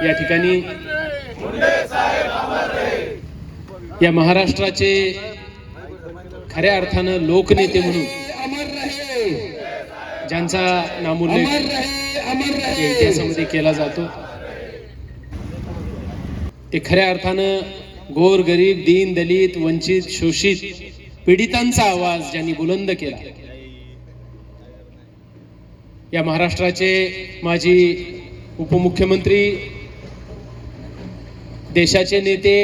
या ठिकाणी या महाराष्ट्राचे खऱ्या अर्थानं लोकनेते म्हणून ज्यांचा नामोल्लेख इतिहासामध्ये केला जातो, ते खऱ्या अर्थानं गोर गरीब दीन दलित वंचित शोषित पीडितांचा आवाज ज्यांनी बुलंद केला, या महाराष्ट्राचे माजी उपमुख्यमंत्री, देशाचे नेते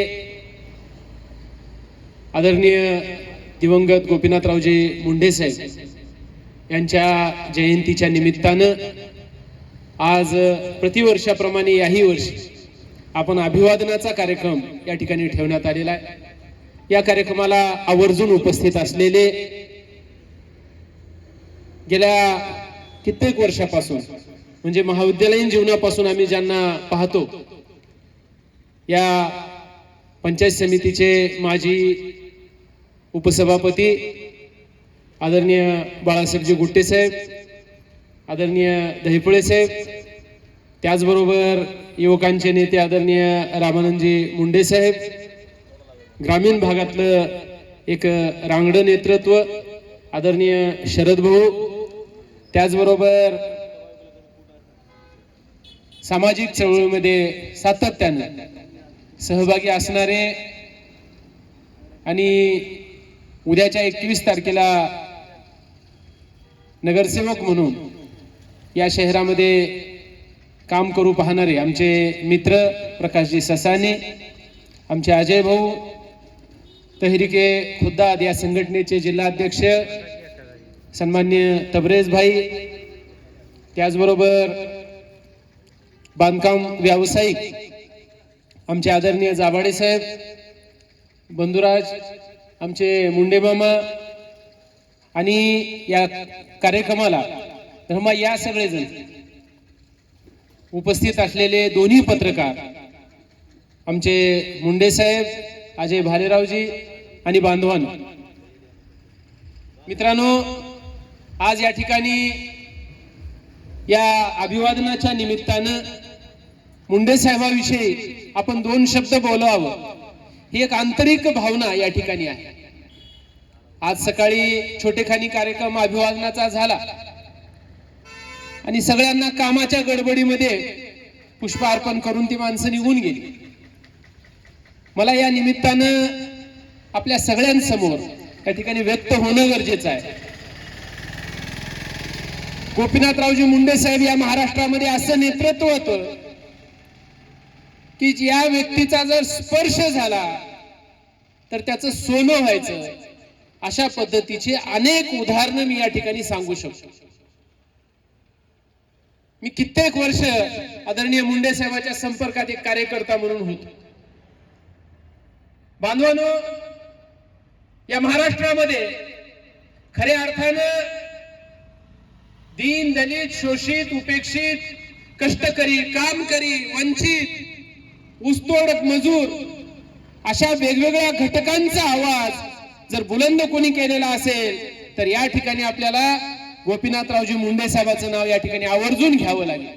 आदरणीय दिवंगत गोपीनाथरावजी मुंडे साहेब यांच्या जयंतीच्या निमित्तानं आज प्रतिवर्षाप्रमाणे याही वर्षी आपण अभिवादनाचा कार्यक्रम या ठिकाणी ठेवण्यात आलेला आहे. या कार्यक्रमाला आवर्जून उपस्थित असलेले गेल्या कित्येक वर्षापासून म्हणजे महाविद्यालयीन जीवनापासून आम्ही ज्यांना पाहतो, या पंचायत समितीचे माजी उपसभापती आदरणीय बाळासाहेबजी गुट्टे साहेब, आदरणीय दहिफळे साहेब, त्याचबरोबर युवकांचे नेते आदरणीय रामानंदजी मुंडे साहेब, ग्रामीण भागातलं एक रांगडं नेतृत्व आदरणीय शरद भाऊ, त्याचबरोबर सामाजिक चळवळीमध्ये सातत्यानं सहभागी असणारे आणि उद्याच्या 21 तारखेला नगरसेवक म्हणून या शहरामध्ये काम करू पाहणारे आमचे मित्र प्रकाशजी ससाने, आमचे अजय भाऊ, तहरीके खुद्दाद या संघटनेचे जिल्हाध्यक्ष सन्मान्य तबरेज भाई, त्याचबरोबर बांधकाम व्यावसायिक आमचे आदरणीय जाबाडे साहेब, बंधुराज, आमचे मुंडे मामा आणि या कार्यक्रमाला धर्मा या सगळेजण उपस्थित असलेले दोन्ही पत्रकार आमचे मुंडे साहेब, अजय भालेरावजी आणि बांधवांनो, मित्रांनो, आज या ठिकाणी या अभिवादनाच्या निमित्तानं मुंडे साहेबांविषयी आपण 2 शब्द बोलावं, ही एक आंतरिक भावना या ठिकाणी आहे. आज सकाळी छोटेखानी कार्यक्रम अभिवादनाचा झाला आणि सगळ्यांना कामाच्या गडबडीमध्ये पुष्प अर्पण करून ती माणसं निघून गेली. मला या निमित्तानं आपल्या सगळ्यांसमोर या ठिकाणी व्यक्त होणं गरजेचं आहे. गोपीनाथरावजी मुंडे साहेब या महाराष्ट्रामध्ये असं नेतृत्व होतं की या व्यक्तीचा जर स्पर्श झाला तर त्याचं सोनं व्हायचं. अशा पद्धतीचे अनेक उदाहरणं मी या ठिकाणी सांगू शकतो. मी कित्येक वर्ष आदरणीय मुंडे साहेबांच्या संपर्कात एक कार्यकर्ता म्हणून होतो. बांधवांनो, या महाराष्ट्रामध्ये खऱ्या अर्थानं दीन दलित शोषित उपेक्षित कष्टकरी कामकरी वंचित ऊसतोड मजूर अशा वेगवेगळ्या घटकांचा आवाज जर बुलंद कोणी केलेला असेल तर या ठिकाणी आपल्याला गोपीनाथरावजी मुंडे साहेबांचं नाव या ठिकाणी आवर्जून घ्यावं लागेल.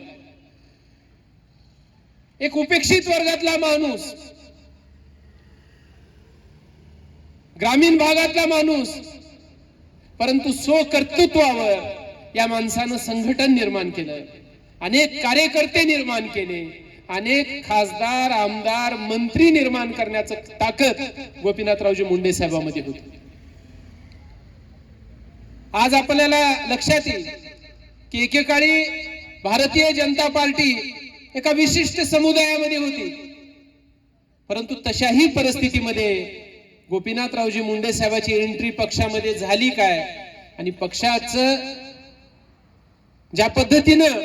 एक उपेक्षित वर्गातला माणूस, ग्रामीण भागातला माणूस, परंतु स्वकर्तृत्वावर या माणसानं संघटन निर्माण केलं, अनेक कार्यकर्ते निर्माण केले, अनेक खासदार आमदार मंत्री निर्माण करण्याचं ताकद गोपीनाथरावजी मुंडे साहेबांमध्ये होती. आज आपल्याला लक्षात येईल की एकेकाळी भारतीय जनता पार्टी एका विशिष्ट समुदायामध्ये होती, परंतु तशाही परिस्थितीमध्ये गोपीनाथरावजी मुंडे साहेबांची एंट्री पक्षामध्ये झाली काय आणि पक्षाचं ज्या पद्धतीनं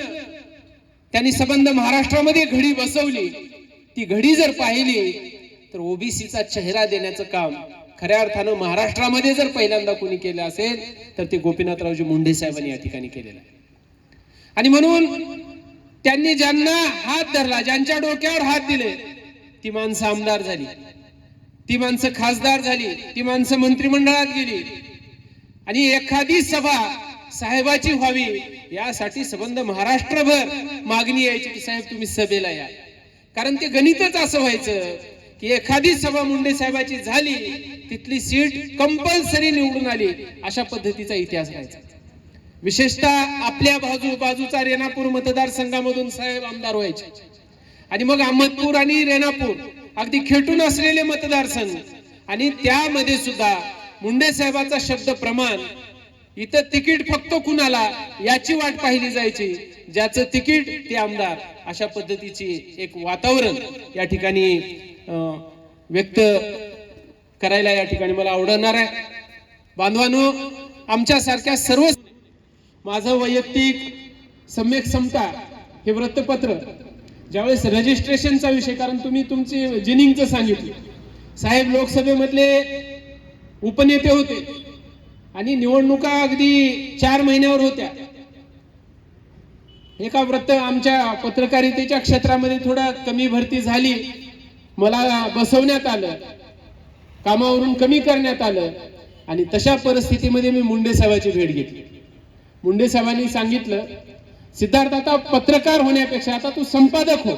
त्यांनी संबंध महाराष्ट्रामध्ये घडी बसवली, ती घडी जर पाहिली तर ओबीसीचा चेहरा देण्याचं काम खऱ्या अर्थानं महाराष्ट्रामध्ये जर पहिल्यांदा कोणी केलं असेल तर ते गोपीनाथरावजी मुंडे साहेबांनी या ठिकाणी केलेलं आहे. आणि म्हणून त्यांनी ज्यांना हात धरला, ज्यांच्या डोक्यावर हात दिले, ती माणसं आमदार झाली, ती माणसं खासदार झाली, ती माणसं मंत्रिमंडळात गेली. आणि एखादी सभा साहेबाची व्हावी यासाठी संबंध महाराष्ट्रभर मागणी यायची की साहेब तुम्ही सभेला या. कारण ते गणितच असं व्हायचं की एखादी सभा मुंडे साहेबाची झाली तिथली सीट कंपल्सरी निवडून आली, अशा पद्धतीचा इतिहास राहायचा. विशेषतः आपल्या बाजूचा रेणापूर मतदारसंघामधून साहेब आमदार व्हायचे आणि मग अहमदपूर आणि रेणापूर अगदी खेटून असलेले मतदारसंघ आणि त्यामध्ये सुद्धा मुंडे साहेबाचा शब्द प्रमाण. इथं तिकीट फक्त कुणाला याची वाट पाहिली जायची, ज्याचं तिकीट ते आमदार, अशा पद्धतीची एक वातावरण या ठिकाणी व्यक्त करायला या ठिकाणी मला आवडणार आहे. बांधवांनो, आमच्या सारख्या सर्व, माझं वैयक्तिक सम्यक समता हे वृत्तपत्र ज्यावेळेस रजिस्ट्रेशनचा विषय, कारण तुम्ही तुमची जिनिंगचं सांगितलं, साहेब लोकसभेमधले उपनेते होते आणि निवडणुका अगदी 4 महिन्यावर होत्या. एका वृत्त आमच्या पत्रकारितेच्या क्षेत्रामध्ये थोडा कमी भरती झाली, मला बसवण्यात आलं, कामावरून कमी करण्यात आलं आणि तशा परिस्थितीमध्ये मी मुंडे साहेबांची भेट घेतली. मुंडे साहेबांनी सांगितलं, सिद्धार्थ आता पत्रकार होण्यापेक्षा आता तू संपादक हो.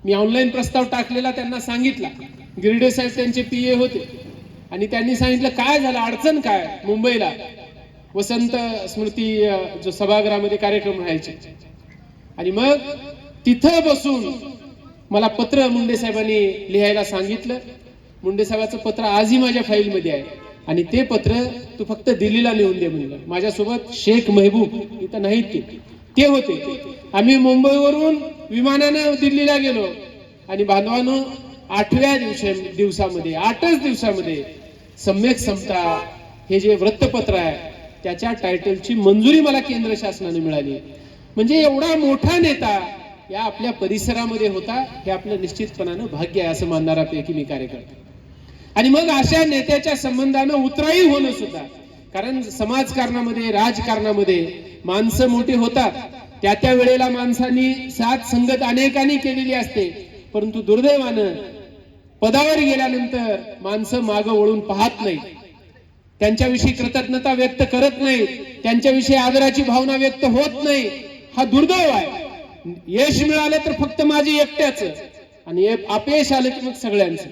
मी ऑनलाईन प्रस्ताव टाकलेला त्यांना सांगितला. गिरडे साहेब त्यांचे पीए होते आणि त्यांनी सांगितलं काय झालं, अडचण काय. मुंबईला वसंत स्मृती जो सभागृहामध्ये कार्यक्रम राहायचे आणि मग तिथं बसून मला पत्र मुंडे साहेबांनी लिहायला सांगितलं. मुंडे साहेबांचं पत्र आजही माझ्या फाईलमध्ये आहे आणि ते पत्र तू फक्त दिल्लीला नेऊन दे म्हणलं. माझ्यासोबत शेख महबूब इथं नाहीत ते होते. आम्ही मुंबईवरून विमानानं दिल्लीला गेलो आणि बांधवांनो 8 दिवसामध्ये सम्यक समता हे जे वृत्तपत्र आहे त्याच्या टायटलची मंजुरी मला केंद्र शासनाने मिळाली. म्हणजे एवढा मोठा नेता या आपल्या परिसरामध्ये होता, हे आपलं निश्चितपणानं भाग्य आहे असं मानणाऱ्यापैकी मी कार्यकर्ता. आणि मग अशा नेत्याच्या संबंधानं उतराई होणं सुद्धा, कारण समाजकारणामध्ये राजकारणामध्ये माणसं मोठी होतात, त्या वेळेला माणसांनी साथ संगत अनेकांनी केलेली असते, परंतु दुर्दैवानं पदावर गेल्यानंतर माणसं मागं वळून पाहत नाही, त्यांच्याविषयी कृतज्ञता व्यक्त करत नाही, त्यांच्याविषयी आदराची भावना व्यक्त होत नाही. हा दुर्दैव आहे. यश मिळालं तर फक्त माझी एकट्याच आणि अपयश आलं की मग सगळ्यांचं,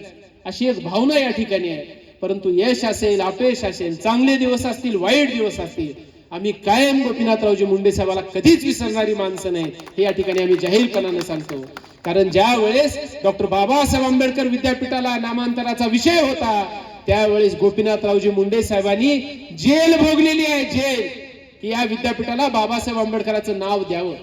अशी एक भावना या ठिकाणी आहे. परंतु यश असेल, अपयश असेल, चांगले दिवस असतील, वाईट दिवस असतील, आम्ही कायम गोपीनाथरावजी मुंडे साहेबाला कधीच विसरणारी माणसं नाही, हे या ठिकाणी आम्ही जाहीरपणाने सांगतो. कारण ज्या वेळेस डॉक्टर बाबासाहेब आंबेडकर विद्यापीठाला नामांतराचा विषय होता त्यावेळेस गोपीनाथरावजी मुंडे साहेबांनी जेल भोगलेली आहे, जेल, की या विद्यापीठाला बाबासाहेब आंबेडकरांचं नाव द्यावं.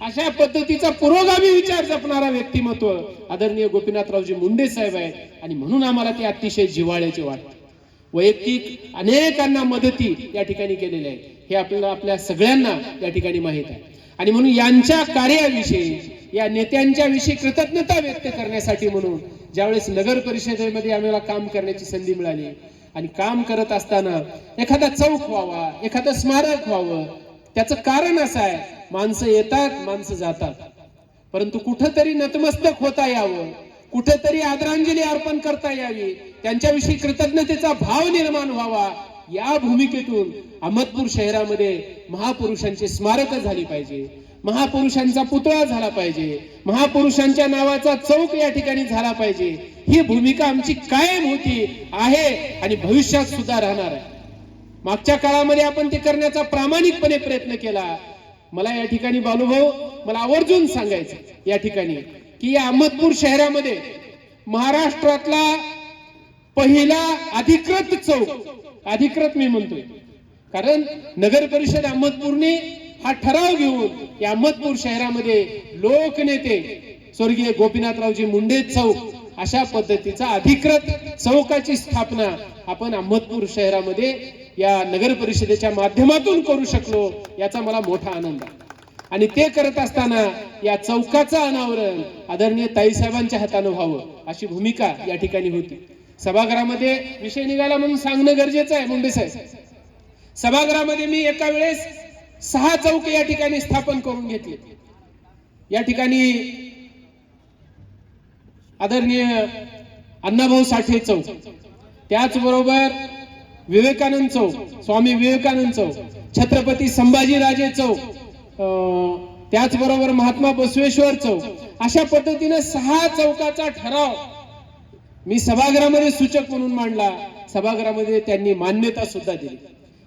अशा पद्धतीचा पुरोगामी विचार जपणारा व्यक्तिमत्व आदरणीय गोपीनाथरावजी मुंडे साहेब आहे आणि म्हणून आम्हाला ते अतिशय जिव्हाळ्याचे वाटते. वैयक्तिक अनेकांना मदती या ठिकाणी केलेल्या आहे, हे आपल्याला आपल्या सगळ्यांना या ठिकाणी माहित आहे. आणि म्हणून यांच्या कार्याविषयी, या नेत्यांच्या विषयी कृतज्ञता व्यक्त करण्यासाठी म्हणून ज्यावेळेस नगर परिषदेमध्ये आम्हाला काम करण्याची संधी मिळाली आणि काम करत असताना एखादा चौक व्हावा, एखादं स्मारक व्हावं, त्याचं कारण असं आहे, माणसं येतात, माणसं जातात, परंतु कुठंतरी नतमस्तक होता यावं, कुठेतरी आदरांजली अर्पण करता यावी, त्यांच्याविषयी कृतज्ञतेचा भाव निर्माण व्हावा, या भूमिकेतून अहमदपूर शहरामध्ये महापुरुषांची स्मारक झाली पाहिजे, महापुरुषांचा पुतळा झाला पाहिजे, महापुरुषांच्या नावाचा चौक या ठिकाणी झाला पाहिजे. ही भूमिका आमची कायम होती, आहे आणि भविष्यात सुद्धा राहणार आहे. मागच्या काळामध्ये आपण ते करण्याचा प्रामाणिकपणे प्रयत्न केला. मला या ठिकाणी बालूभाऊ, मला आवर्जून सांगायचं या ठिकाणी की या अहमदपूर शहरामध्ये महाराष्ट्रातला पहिला अधिकृत चौक, अधिकृत मी म्हणतोय कारण नगर परिषद अहमदपूरने हा ठराव घेऊन या अहमदपूर शहरामध्ये लोकनेते स्वर्गीय गोपीनाथरावजी मुंडे चौक अशा पद्धतीचा अधिकृत चौकाची स्थापना आपण अहमदपूर शहरामध्ये या नगर परिषदेच्या माध्यमातून करू शकलो, याचा मला मोठा आनंद आहे. आणि ते करत असताना या चौकाचं अनावरण आदरणीय ताईसाहेबांच्या हाताने व्हावं अशी भूमिका या ठिकाणी होती. सभागृहामध्ये विषय निघाला म्हणून सांगणं गरजेचं आहे. मुंडे साहेब, सभागृहामध्ये मी एका वेळेस 6 चौक या ठिकाणी स्थापन करून घेतले. या ठिकाणी आदरणीय अण्णाभाऊ साठे चौक, त्याचबरोबर विवेकानंद चौक, स्वामी विवेकानंद चौक, छत्रपती संभाजीराजे चौक, त्याचबरोबर महात्मा बसवेश्वर चौक अशा पद्धतीने 6 चौकाचा ठराव मी सभागृहामध्ये सूचक म्हणून मांडला, सभागृहामध्ये त्यांनी मान्यता सुद्धा दिली.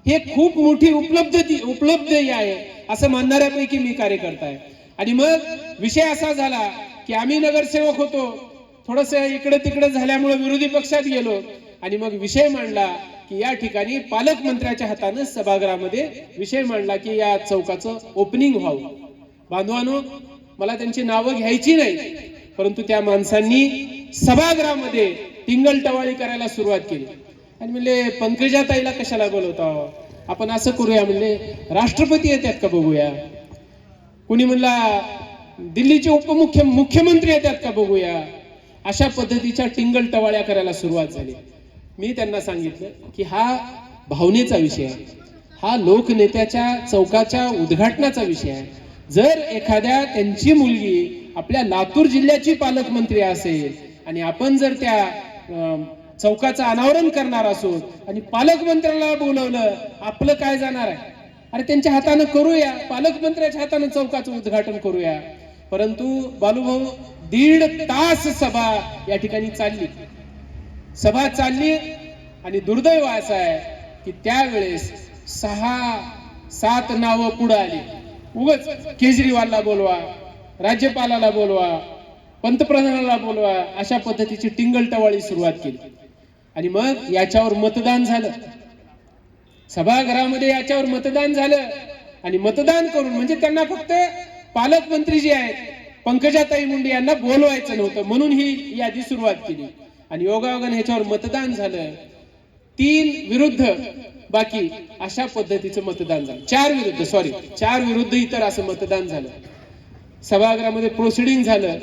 हे खूप मोठी उपलब्धी आहे असं मानणाऱ्यापैकी मी कार्यकर्ता आहे. आणि मग विषय असा झाला की आम्ही नगरसेवक होतो, थोडस इकडे तिकडे झाल्यामुळे विरोधी पक्षात गेलो आणि मग विषय मांडला की या ठिकाणी पालकमंत्र्याच्या हाताने सभागृहामध्ये विषय मांडला की या चौकाचं ओपनिंग व्हावं. बांधवांनो, मला त्यांची नावं घ्यायची नाही, परंतु त्या माणसांनी सभागृहामध्ये टिंगलटवाळी करायला सुरुवात केली आणि म्हणले पंकजाताईला कशाला बोलवता, आपण असं करूया, म्हणले राष्ट्रपती येतात का बघूया, कुणी म्हणला दिल्लीचे मुख्यमंत्री येतात का बघूया. अशा पद्धतीच्या टिंगलटवाळ्या करायला सुरुवात झाली. मी त्यांना सांगितलं की हा भावनेचा विषय आहे, हा लोकनेत्याच्या चौकाच्या उद्घाटनाचा विषय आहे. जर एखाद्या त्यांची मुलगी आपल्या लातूर जिल्ह्याची पालकमंत्री असेल आणि आपण जर त्या चौकाचं अनावरण करणार असो आणि पालकमंत्र्याला बोलवलं, आपलं काय जाणार आहे. अरे त्यांच्या हाताने करूया, पालकमंत्र्याच्या हाताने चौकाचं उद्घाटन करूया. परंतु बालूभाऊ 1.5 तास सभा या ठिकाणी चालली, सभा चालली आणि दुर्दैव असं आहे की त्यावेळेस 6-7 नावं पुढे आली. उगाच केजरीवालला बोलवा, राज्यपालाला बोलवा, पंतप्रधानाला बोलवा, अशा पद्धतीची टिंगलटवाळी सुरुवात केली. आणि मग याच्यावर मतदान झालं, सभागृहामध्ये याच्यावर मतदान झालं आणि मतदान करून म्हणजे त्यांना फक्त पालकमंत्री जे आहेत पंकजाताई मुंडे यांना बोलवायचं नव्हतं म्हणून ही यादी सुरुवात केली. आणि योगायोगाने ह्याच्यावर मतदान झालं. 3 विरुद्ध बाकी अशा पद्धतीचं मतदान झालं. 4 विरुद्ध इतर असं मतदान झालं. सभागृहामध्ये प्रोसिडिंग झालं.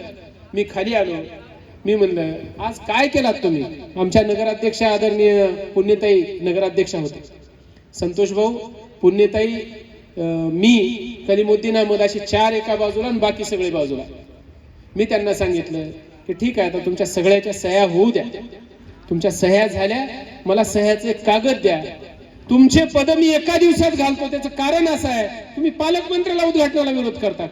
मी खाली आलो. मी म्हणलं आज काय केलात तुम्ही. आमच्या नगराध्यक्ष आदरणीय पुण्यताई नगराध्यक्षा होते, संतोष भाऊ, पुण्यताई, मी, कलीमुद्दीन अहमद, अशी 4 एका बाजूला आणि बाकी सगळे बाजूला. मी त्यांना सांगितलं की ठीक आहे, आता तुमच्या सगळ्याच्या सह्या होऊ द्या, तुमच्या सह्या झाल्या, मला सह्याचे कागद द्या. तुमचे पद मी एका दिवसात घालतो. त्याचं कारण असं आहे, तुम्ही पालकमंत्र्याला उद्घाटनाला विरोध करता.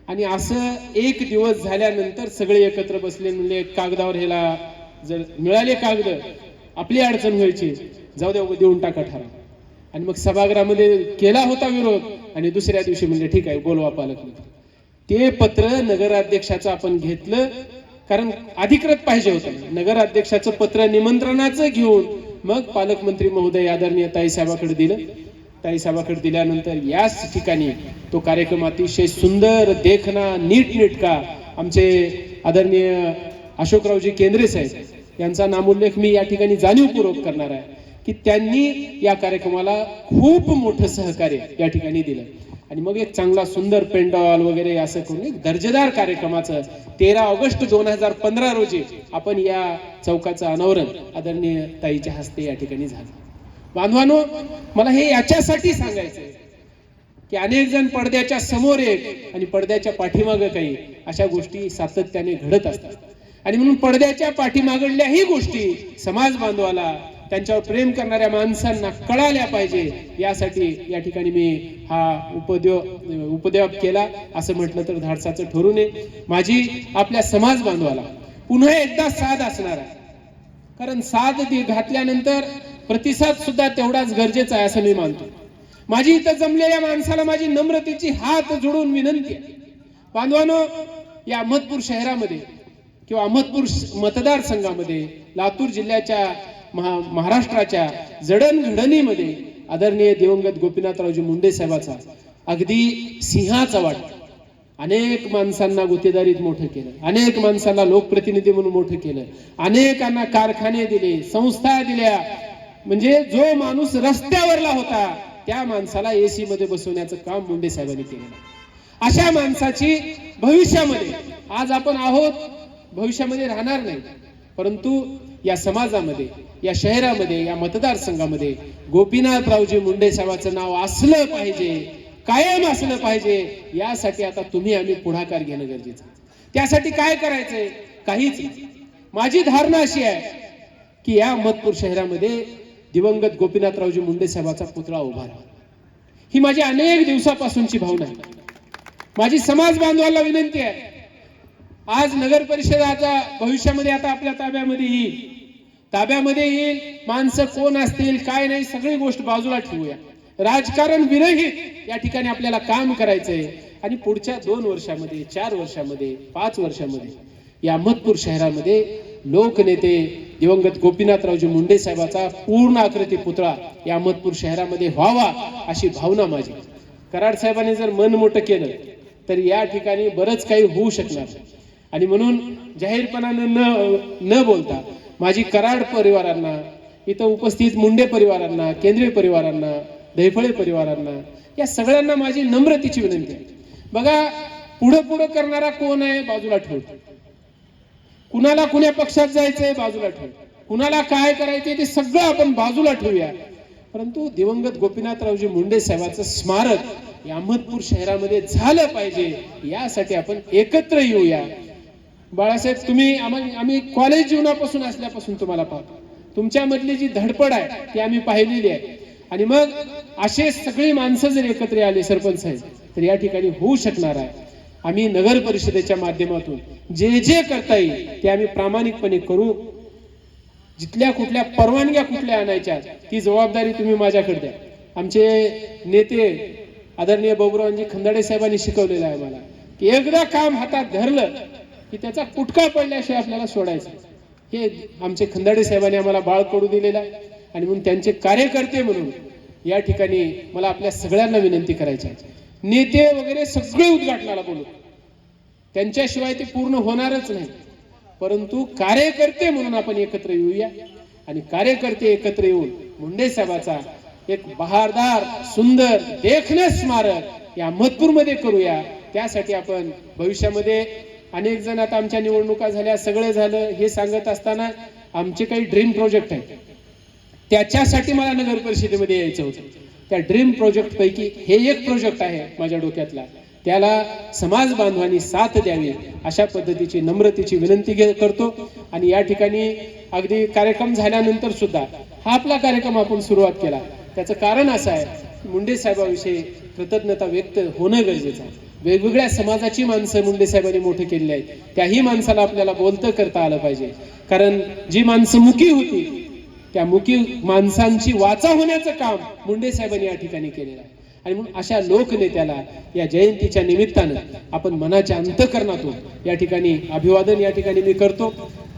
आणि असं 1 दिवस झाल्यानंतर सगळे एकत्र बसले, म्हणले कागदावर ह्याला जर मिळाले कागद आपली अडचण व्हायची, जाऊ द्या देऊन टाका ठराव. आणि मग सभागृहामध्ये केला होता विरोध आणि दुसऱ्या दिवशी म्हणले ठीक आहे बोलवा पालकमंत्री. ते पत्र नगराध्यक्षाचं आपण घेतलं, कारण अधिकृत पाहिजे होतं. नगराध्यक्षाचं पत्र निमंत्रणाचं घेऊन मग पालकमंत्री महोदय आदरणीय ताईसाहेबाकडे दिलं. ताईसाहेबाकडे दिल्यानंतर याच ठिकाणी तो कार्यक्रम अतिशय सुंदर, देखना, नीटनेटका आमचे आदरणीय अशोकरावजी केंद्रे साहेब यांचा नामोल्लेख मी या ठिकाणी जाणीवपूर्वक करणार आहे की त्यांनी या कार्यक्रमाला खूप मोठं सहकार्य या ठिकाणी दिलं. आणि मग एक चांगला सुंदर पेंडॉल वगैरे असं करून एक दर्जेदार कार्यक्रमाचं 13 ऑगस्ट 2015 रोजी आपण या चौकाचं अनावरण आदरणीय ताईच्या हस्ते या ठिकाणी झालं. बांधवांनो, मला हे याच्यासाठी सांगायचंय की अनेक जण पडद्याच्या समोर एक आणि पडद्याच्या पाठीमागे काही अशा गोष्टी सातत्याने घडत असतात. आणि म्हणून पडद्याच्या पाठीमागल्याही गोष्टी समाज बांधवाला, त्यांच्यावर प्रेम करणाऱ्या माणसांना कळाल्या पाहिजे, यासाठी या ठिकाणी मी हा उपद्व्याप केला असं म्हटलं तर धाडसाचं ठरू नये. माझी आपल्या समाज बांधवाला पुन्हा एकदा साथ असणार आहे, कारण साथ घातल्यानंतर प्रतिसाद सुद्धा तेवढाच गरजेचा आहे असं मी मानतो. माझी इथं जमलेल्या माणसाला माझी नम्रतेची हात जोडून विनंती आहे. बांधवांनो, या अहमदपूर शहरामध्ये किंवा अहमदपूर मतदारसंघामध्ये, लातूर जिल्ह्याच्या महाराष्ट्राच्या जडणघडणीमध्ये आदरणीय दिवंगत गोपीनाथरावजी मुंडे साहेबाचा अगदी सिंहाचा वाटा. अनेक माणसांना गुत्तेदारीत मोठं केलं, अनेक माणसांना लोकप्रतिनिधी म्हणून मोठं केलं, अनेकांना कारखाने दिले, संस्था दिल्या. म्हणजे जो माणूस रस्त्यावरला होता त्या माणसाला एसी मध्ये बसवण्याचं काम मुंडे साहेबांनी केलं. अशा माणसाची भविष्यामध्ये, आज आपण आहोत, भविष्यामध्ये राहणार नाही, परंतु या समाजामध्ये, या शहरामध्ये, या मतदारसंघामध्ये गोपीनाथरावजी मुंडे साहेबांचं नाव असलं पाहिजे, कायम असलं पाहिजे. यासाठी आता तुम्ही आम्ही पुढाकार घेणं गरजेचं. त्यासाठी काय करायचंय? काहीच नाही. माझी धारणा अशी आहे की या अहमदपूर शहरामध्ये दिवंगत गोपीनाथरावजी मुंडे साहेबांचा पुतळा उभा राहा, ही माझी अनेक दिवसापासूनची भावना आहे. माझी समाज बांधवांना विनंती आहे, आज नगर परिषद आता भविष्यामध्ये आता आपल्या ताब्यामध्ये येईल. माणसं कोण असतील काय नाही सगळी गोष्ट बाजूला ठेवूया. राजकारण विरहित या ठिकाणी आपल्याला काम करायचंय आणि पुढच्या 2 वर्षामध्ये 4 वर्षामध्ये 5 वर्षामध्ये या अहमदपूर शहरामध्ये लोकनेते दिवंगत गोपीनाथरावजी मुंडे साहेबाचा पूर्ण आकृती पुतळा या अहमदपूर शहरामध्ये व्हावा अशी भावना माझी. कराड साहेबांनी जर मन मोठं केलं तर या ठिकाणी बरंच काही होऊ शकणार आणि म्हणून जाहीरपणानं न बोलता माझी कराड परिवारांना, इथं उपस्थित मुंडे परिवारांना, केंद्रीय परिवारांना, दैफळे परिवारांना, या सगळ्यांना माझी नम्रतेची विनंती आहे. बघा, पुढं करणारा कोण आहे बाजूला ठेव. कुणाला कुण्या पक्षात जायचंय बाजूला ठेव. कुणाला काय करायचंय ते सगळं आपण बाजूला ठेवूया. परंतु दिवंगत गोपीनाथरावजी मुंडे साहेबांचं स्मारक या अहमदपूर शहरामध्ये झालं पाहिजे यासाठी आपण एकत्र येऊया. बाळासाहेब, तुम्ही आम्ही कॉलेज जीवनापासून असल्यापासून तुम्हाला पाहतो. तुमच्यामधली जी धडपड आहे ती आम्ही पाहिलेली आहे. आणि मग असे सगळी माणसं जर एकत्र आले सरपंच साहेब तर या ठिकाणी होऊ शकणार आहे. आम्ही नगर परिषदेच्या माध्यमातून जे करता येईल ते आम्ही प्रामाणिकपणे करू. जिथल्या कुठल्या परवानग्या कुठल्या आणायच्या ती जबाबदारी तुम्ही माझ्याकडे द्या. आमचे नेते आदरणीय बाबूरावजी खंदाडे साहेबांनी शिकवलेलं आहे मला की एकदा काम हातात धरलं की त्याचा कुटका पडल्याशिवाय आपल्याला सोडायचं. हे आमचे खंदाडे साहेबांनी आम्हाला बाळ पडू दिलेलं आहे. आणि म्हणून त्यांचे कार्यकर्ते म्हणून या ठिकाणी मला आपल्या सगळ्यांना विनंती करायची आहे. नेते वगैरे सगळे उद्घाटनाला बोलू, त्यांच्याशिवाय ते पूर्ण होणारच नाही. परंतु कार्यकर्ते म्हणून आपण एकत्र येऊया आणि कार्यकर्ते एकत्र येऊन मुंडे साहेबाचा एक बहारदार सुंदर देखणं स्मारक या अहमदपूरमध्ये करूया. त्यासाठी आपण भविष्यामध्ये अनेक जण आता आमच्या निवडणुका झाल्या, सगळं झालं हे सांगत असताना आमचे काही ड्रीम प्रोजेक्ट आहेत. त्याच्यासाठी मला नगर परिषदेमध्ये यायचं होतं. त्या ड्रीम प्रोजेक्ट पैकी हे एक प्रोजेक्ट आहे माझ्या डोक्यातला. त्याला समाज बांधवांनी साथ द्यावी अशा पद्धतीची नम्रतेची विनंती करतो. आणि या ठिकाणी अगदी कार्यक्रम झाल्यानंतर सुद्धा हा आपला कार्यक्रम आपण सुरुवात केला. त्याचं कारण असं आहे मुंडे साहेबांविषयी कृतज्ञता व्यक्त होणं गरजेचं आहे. वेगवेगळ्या समाजाची माणसं मुंडे साहेबांनी मोठे केलेली आहेत. त्याही माणसाला आपल्याला बोलतं करता आलं पाहिजे. कारण जी माणसं मुकी होती त्या मुकी माणसांची वाचा होण्याचं काम मुंडे साहेबांनी या ठिकाणी केलेलं आहे. आणि म्हणून अशा लोकनेत्याला या जयंतीच्या निमित्तानं आपण मनाच्या अंतःकरणातून या ठिकाणी अभिवादन या ठिकाणी मी करतो.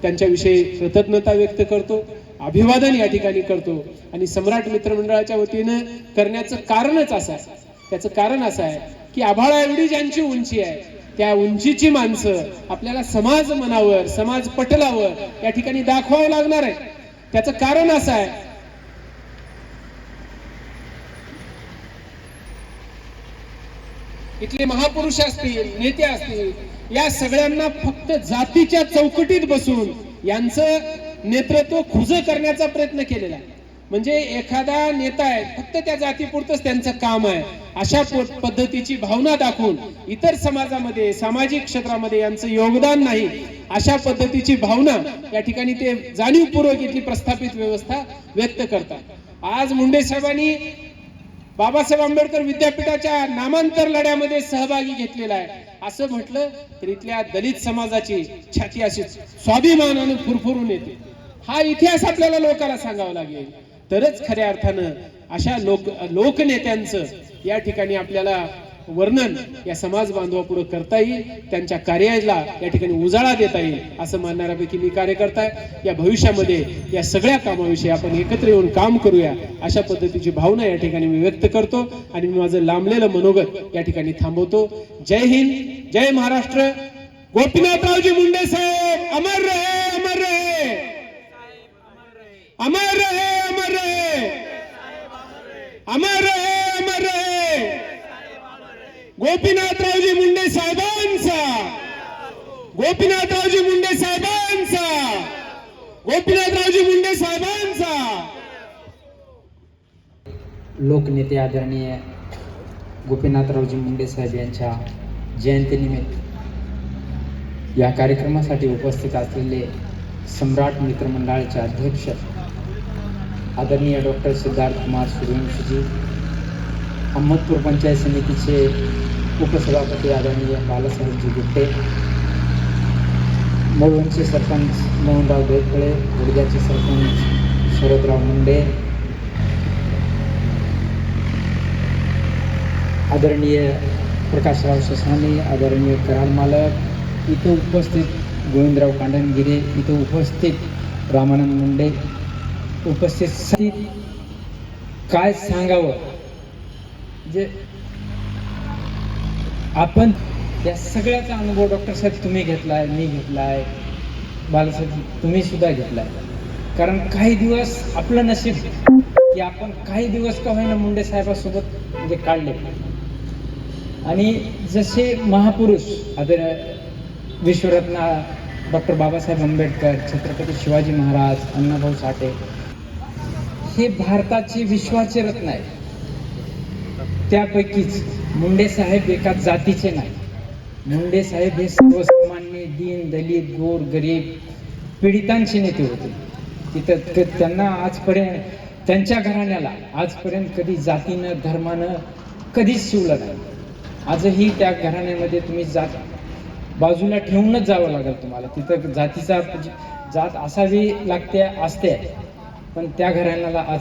त्यांच्याविषयी कृतज्ञता व्यक्त करतो, अभिवादन या ठिकाणी करतो. आणि सम्राट मित्रमंडळाच्या वतीनं करण्याचं कारणच असं आहे, त्याचं कारण असं आहे की आभाळा एवढी ज्यांची उंची आहे त्या उंचीची माणसं आपल्याला समाज मनावर, समाज पटलावर या ठिकाणी दाखवावं लागणार आहे. त्याचं कारण असं आहे इथले महापुरुष असतील, नेते असतील, या सगळ्यांना फक्त जातीच्या चौकटीत बसून यांचं नेतृत्व खुजं करण्याचा प्रयत्न केलेला आहे. म्हणजे एखादा नेता आहे फक्त त्या जातीपुरतच त्यांचं काम आहे अशा पद्धतीची भावना दाखवून इतर समाजामध्ये, सामाजिक क्षेत्रामध्ये यांचं योगदान नाही अशा पद्धतीची भावना या ठिकाणी ते जाणीवपूर्वक इथली प्रस्थापित व्यवस्था व्यक्त करतात. आज मुंडे साहेबांनी बाबासाहेब आंबेडकर विद्यापीठाच्या नामांतर लढ्यामध्ये सहभागी घेतलेला आहे असं म्हटलं तर इथल्या दलित समाजाची छाती अशी स्वाभिमानाने फुरफुरून येते. हा इतिहास आपल्याला लोकांना सांगावा लागेल तरच खऱ्या अर्थानं अशा लोकनेत्यांचं या ठिकाणी आपल्याला वर्णन या समाज बांधवापुढे करता येईल, त्यांच्या कार्याला या ठिकाणी उजाळा देता येईल असं मानणाऱ्यापैकी मी कार्यकर्ता आहे. या भविष्यामध्ये या सगळ्या कामाविषयी आपण एकत्र येऊन काम करूया अशा पद्धतीची भावना या ठिकाणी मी व्यक्त करतो आणि मी माझं लांबलेलं मनोगत या ठिकाणी थांबवतो. जय हिंद, जय महाराष्ट्र. गोपीनाथरावजी मुंडे साहेब अमर रहे, अमर रहे, अमर रहे, अमर रहे, अमर रहे, अमर रहे. गोपीनाथरावजी मुंडे साहेबांचा, गोपीनाथरावजी मुंडे साहेबांचा, गोपीनाथरावजी मुंडे साहेबांचा. लोकनेते आदरणीय गोपीनाथरावजी मुंडे साहेब यांच्या जयंतीनिमित्त या कार्यक्रमासाठी उपस्थित असलेले सम्राट मित्रमंडळाचे अध्यक्ष आदरणीय डॉक्टर सिद्धार्थ कुमार सूर्यवंशीजी, अहमदपूर पंचायत समितीचे उपसभापती आदरणीय बालासाहेबजी गुट्टे, मळवणचे सरपंच मोहनराव देवखळे, उडग्याचे सरपंच शरदराव मुंडे, आदरणीय प्रकाशराव ससाने, आदरणीय कराल मालक, इथं उपस्थित गोविंदराव कांडणगिरे, इथं उपस्थित रामानंद मुंडे, उपस्थित काय सांगावं, जे आपण या सगळ्याचा अनुभव डॉक्टर साहेब तुम्ही घेतलाय, मी घेतलाय, बालासाहेब तुम्ही सुद्धा घेतलाय. कारण काही दिवस आपलं नशीब की आपण काही दिवस का होईना मुंडे साहेबांसोबत म्हणजे काढले. आणि जसे महापुरुष विश्वरत्न डॉक्टर बाबासाहेब आंबेडकर, छत्रपती शिवाजी महाराज, अण्णाभाऊ साठे हे भारताचे विश्वाचे रत्न आहेत. त्यापैकीच मुंडे साहेब एका जातीचे नाही. मुंडे साहेब हे सर्वसामान्य, दीन, दलित, गोर, गरीब, पीडितांचे नेते होते. तिथं त्यांना आजपर्यंत, त्यांच्या घराण्याला आजपर्यंत कधी जातीनं, धर्मानं कधीच शिवलं नाही. आजही त्या घराण्यामध्ये तुम्ही जात बाजूला ठेवूनच जावं लागेल तुम्हाला. तिथं जातीचा जात असावी लागते, असते, पण त्या घराण्याला आज